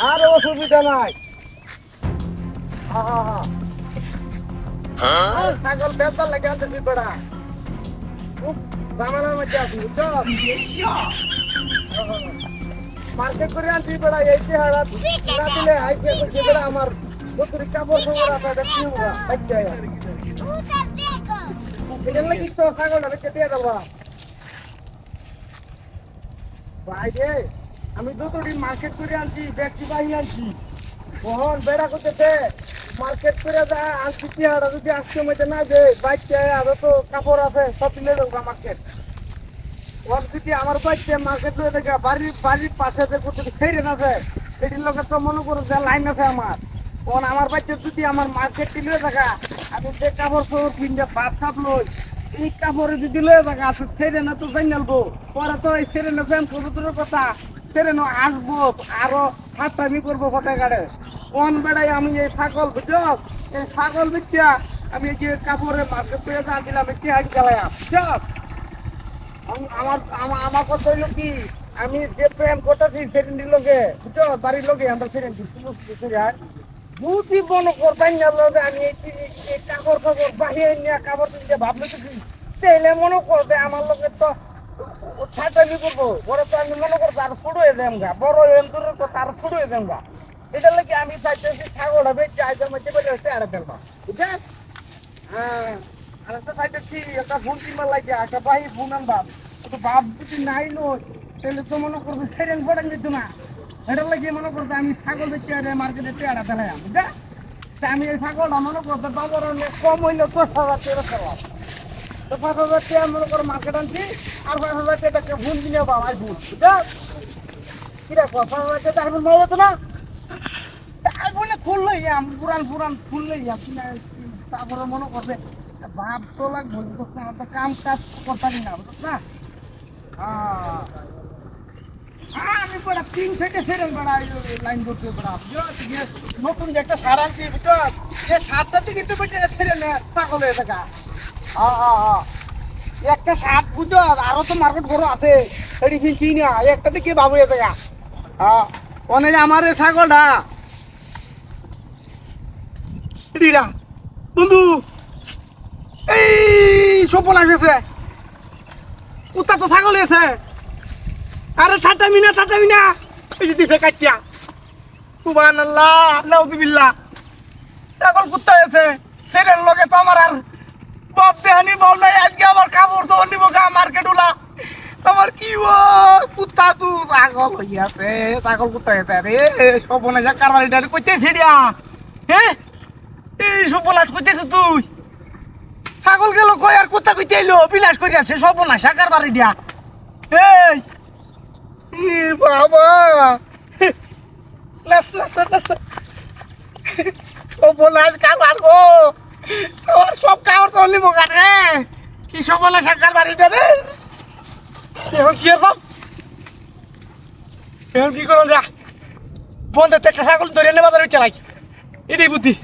আর অসুবিধা নাই। ছাগল বেচার লাগে আছে বিপড়া, খুব ঝামেলার মধ্যে আছি বুঝছো। মার্কেট করে আনছি বেড়া, এই চেহারা না দিলে আইসে করছে বেড়া আমার কতরি কাপড় খবর আপনাদের কি হোগা বাচ্চা এটার লাগি তো ছাগলটা বেঁচে দিয়ে দেবো ভাই রে। আমি দুটোটি মার্কেট করে আনছি, ব্যক্তি বাহি আনছি, কখন বেড়া করতেছে মার্কেট করে যা আনছি চেহারা যদি আজকে মধ্যে না যে বাচ্চা আরো তো কাপড় আছে সব মিলে দেবো মার্কেট। ওর যদি আমার বাচ্চা মার্কেট হয়ে থাকে বাড়ির পাশে যে কোথাও ফেরে না যায় সেটির লোকের তো মনে করো যে লাইন আছে আমার। তখন আমার বাচ্চা যদি আমার মার্কেট লয়ে থাকা আমি যে কাপড় চোপড় কিনতে ভাত খাপ লই এই কাপড়ে যদি লয়ে থাকা আছে ফেরে না তো যাই নেবো পরে তো এই ফেরে না ফ্যান কবুতরের কথা ফেরে না আসবো আরো হাতটামি করবো ফটে গাড়ে। কোন বেড়াই আমি এই ছাগল বুঝছো, এই ছাগল বিচ্ছা আমি এই যে কাপড়ে মার্কেট করে যা দিলাম একটি হাঁটি চালাই বুঝছো। আমার কথা হইল কি আমি যে প্রেম করতেছি সেদিন লোকে বুঝছো বাড়ির লোকে আমরা সেদিন বুঝি মনে করতাই না আমি এই কাপড় কাপড় বাহিয়ে নিয়ে কাপড় কিনতে ভাবলে তাইলে মনে করবে আমার লোকের তো ছাটানি করবো বড় তো আমি মনে করবো আর ফুড়ো হয়ে যাম গা বড় এমতরের কথা আর ফুড়ো হয়ে যাম গা। এটা লাগে আমি চাইতেছি ছাগলটা বেঁচে আইসের মধ্যে বেড়ে আসতে আড়ে ফেলবা বুঝছেন। হ্যাঁ আর একটা চাইতেছি একটা ফোন কিনবার লাগে একটা বাহি ফোন আনবা বাপ যদি নাই নয় তাহলে তো মনে করবো সেরেন পড়েন যেত না। এটার লাগে মনে করবো আমি ছাগল বেঁচে মার্কেটে পেয়ারা ফেলাই বুঝা। আমি এই ছাগলটা মনে করতে বাবার কম হইলে 10,000 টাকা ফেলাম তো 5,000 টাকা মনে করো মার্কেট আনছি আর 5,000 টাকা ফোন কিনে বাবা আর ফোন বুঝা কিরা 5,000 টাকা আর মনে হতো না আর বলে ফুল লইয়াম পুরান পুরান ফুল লইয়াম কিনা তারপরে মনে করবে ভাব তো লাগবো আমার তো কাম কাজ করতাম না বুঝছ না। আমি পড়া 3 থেকে সেরেন বেড়া লাইন করতে বেড়া নতুন যে একটা সার আনছি বুঝছো যে সারটা থেকে তো বেটে সেরেন পাগল হয়ে থাকা। একটা সার বুঝছো আরো তো মার্কেট ঘর আছে সেটি কিনছি না একটা থেকে বাবু হয়ে থাকা। অনেক আমার ছাগলটা বন্ধু এই সফল আসবে কুত্তা তো ছাগল এসে আরে ঠাটা মিনা এই যে দিবে কাটিয়া সুবহানাল্লাহ নাউযুবিল্লাহ ছাগল কুত্তা এসে সেটার লগে তো আমার আর বাপ দেহানি বল নাই আজকে আমার কাপড় তো নিব গা মার্কেট উলা আমার কি ও কুত্তা তু ছাগল হইয়াছে ছাগল কুত্তা এসে রে সপনে যা কারবারিটা কইতে ছেড়িয়া হ্যাঁ এই সপনাশ কইতেছ তুই ছাগল গেল কই আর কুত্তা কইতে এলো বিলাস করে আছে সপনাশ সাকার বাড়ি দিয়া এই বাবা সপনাশ কারবার গো তোর সব কাপড় তো নিব কানে কি সপনাশ সাকার বাড়িটা রে এখন কি করব এখন কি করব যা বন্ধে একটা ছাগল ধরে এনে বাজারে চালাই এটাই বুদ্ধি।